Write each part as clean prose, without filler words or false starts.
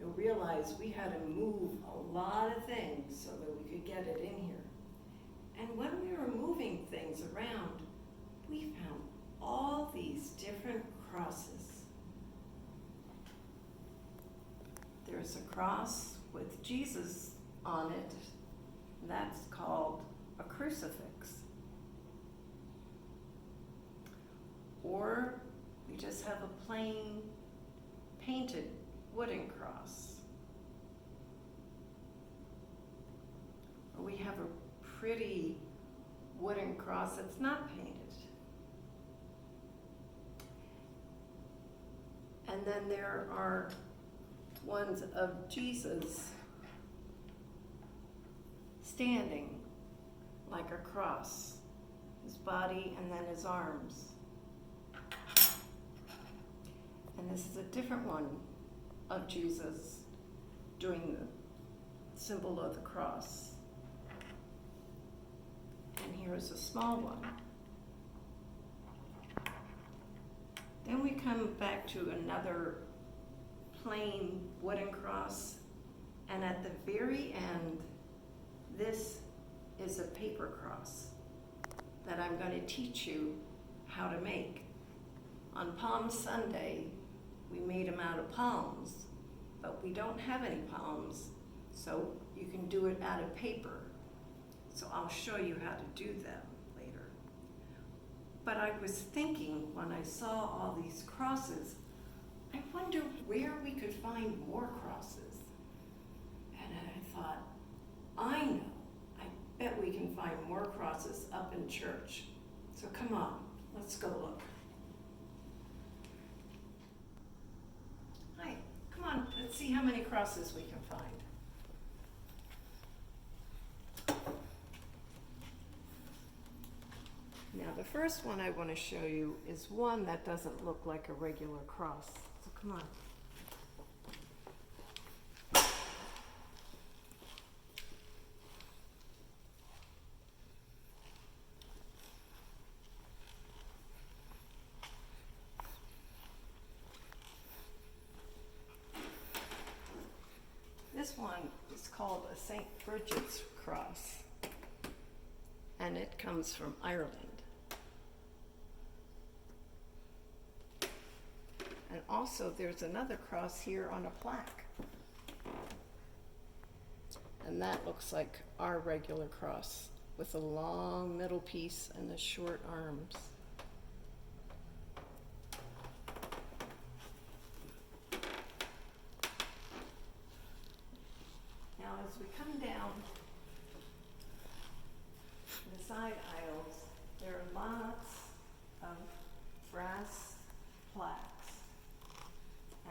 you'll realize we had to move a lot of things so that we could get it in here. And when we were moving things around, we found all these different crosses. There's a cross with Jesus on it. That's called a crucifix. Or we just have a plain painted wooden cross. Or we have a pretty wooden cross that's not painted. And then there are ones of Jesus standing like a cross, his body and then his arms. And this is a different one of Jesus doing the symbol of the cross. And here's a small one. Then we come back to another plain wooden cross, and at the very end, this is a paper cross that I'm going to teach you how to make. On Palm Sunday, we made them out of palms, but we don't have any palms, so you can do it out of paper. So I'll show you how to do them later. But I was thinking when I saw all these crosses, I wonder where we could find more crosses. And then I thought, I know, I bet we can find more crosses up in church. So come on, let's go look. Hi, come on, let's see how many crosses we can find. Now the first one I want to show you is one that doesn't look like a regular cross. So come on. This one is called a St. Bridget's cross, and it comes from Ireland. And also there's another cross here on a plaque. And that looks like our regular cross with a long middle piece and the short arms. Now as we come down the side aisles, there are lots of brass plaques.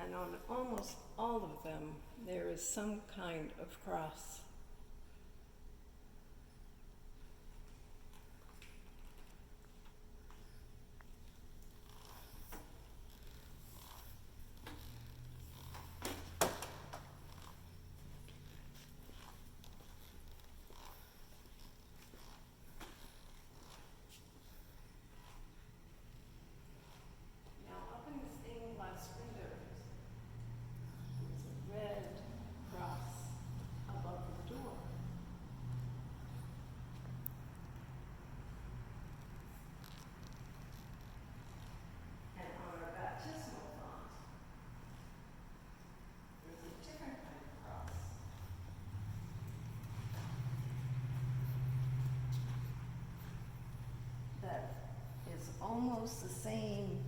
And on almost all of them, there is some kind of cross. Almost the same,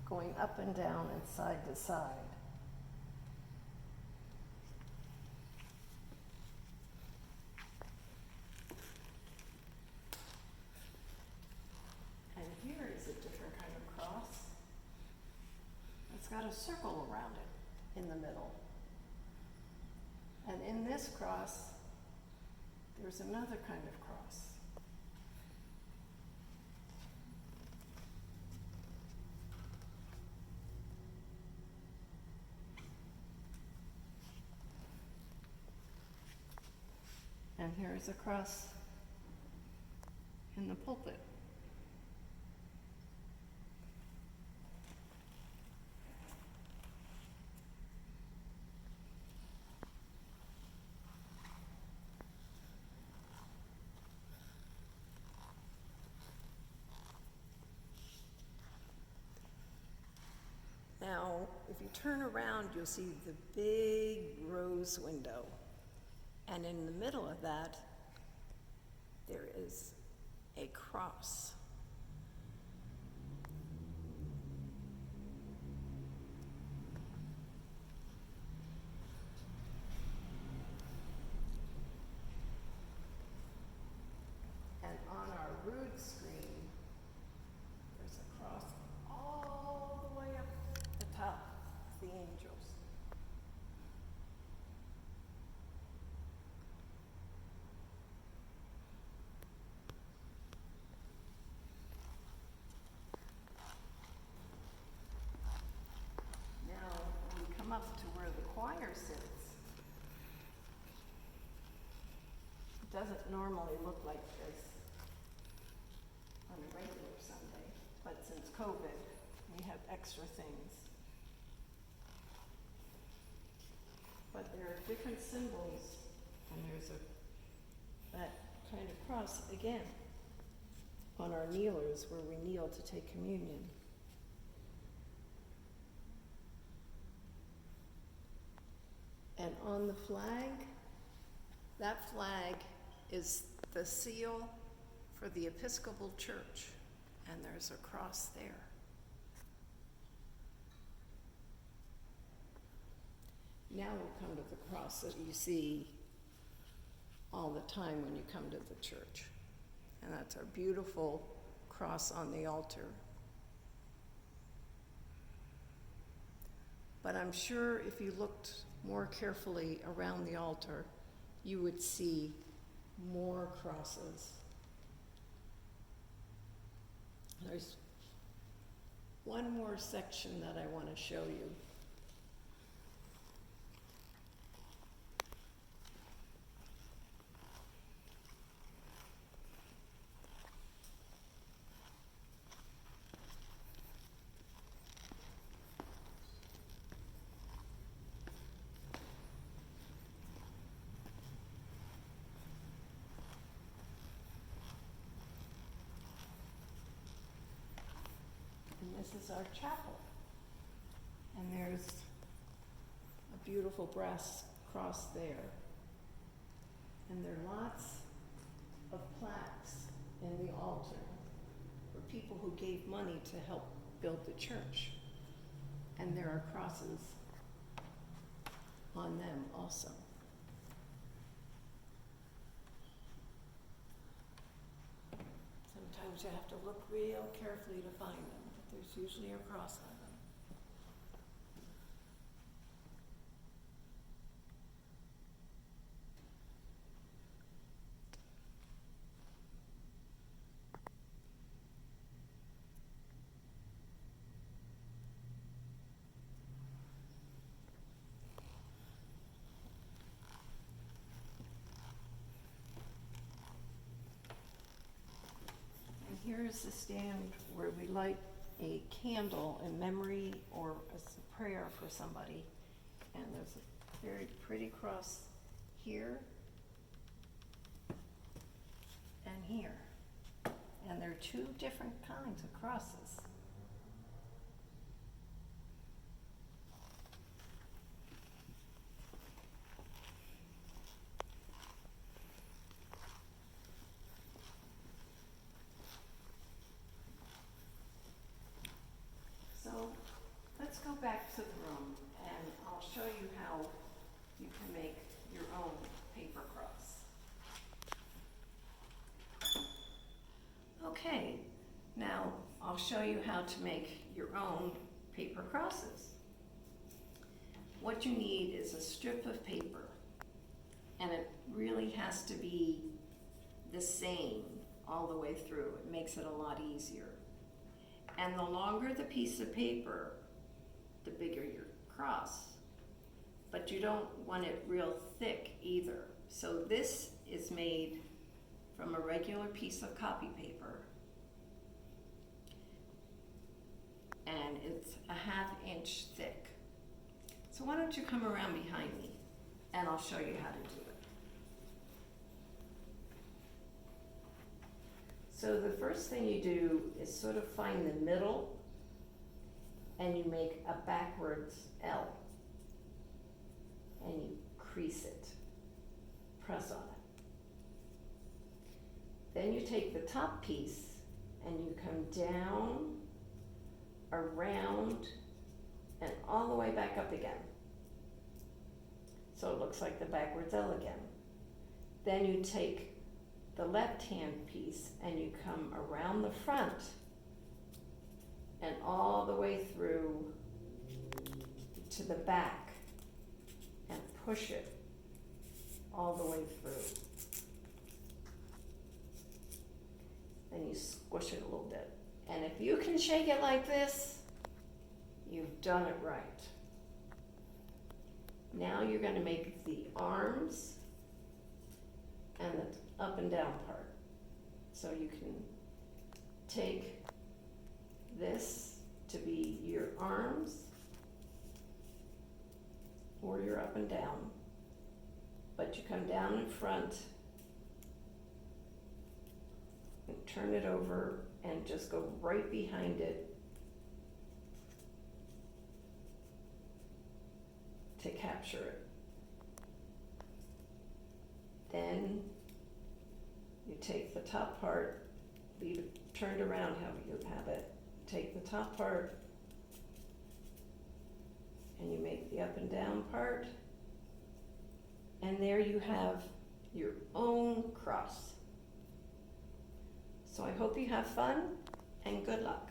going up and down and side to side. And here is a different kind of cross. It's got a circle around it in the middle. And in this cross, there's another kind of cross. And here is a cross in the pulpit. if you turn around, you'll see the big rose window. And in the middle of that, there is a cross. And on our rood screen, there's a cross all the way up the top of the angels. Now, when we come up to where the choir sits, it doesn't normally look like this on a regular Sunday, but since COVID, we have extra things. But there are different symbols, and there's that kind of cross again on our kneelers where we kneel to take communion. And on the flag, that flag is the seal for the Episcopal Church, and there's a cross there. Now we'll come to the cross that you see all the time when you come to the church. And that's our beautiful cross on the altar. But I'm sure if you looked more carefully around the altar, you would see more crosses. There's one more section that I want to show you. This is our chapel, and there's a beautiful brass cross there, and there are lots of plaques in the altar for people who gave money to help build the church, and there are crosses on them also. Sometimes you have to look real carefully to find them. There's usually a cross on them. And here is the stand where we light a candle in memory or as a prayer for somebody. And there's a very pretty cross here and here. And there are two different kinds of crosses. Let's go back to the room and I'll show you how you can make your own paper cross. Okay, now I'll show you how to make your own paper crosses. What you need is a strip of paper, and it really has to be the same all the way through. It makes it a lot easier. And the longer the piece of paper, the bigger your cross. But you don't want it real thick either. So this is made from a regular piece of copy paper. And it's a 1/2 inch thick. So why don't you come around behind me and I'll show you how to do it. So the first thing you do is sort of find the middle and you make a backwards L, and you crease it, press on it. Then you take the top piece and you come down, around, and all the way back up again. So it looks like the backwards L again. Then you take the left-hand piece and you come around the front and all the way through to the back and push it all the way through. Then you squish it a little bit. And if you can shake it like this, you've done it right. Now you're going to make the arms and the up and down part. So you can take this to be your arms or your up and down, but you come down in front and turn it over and just go right behind it to capture it. Then you take the top part, leave it turned around how you have it. Take the top part and you make the up and down part, and there you have your own cross. So I hope you have fun and good luck.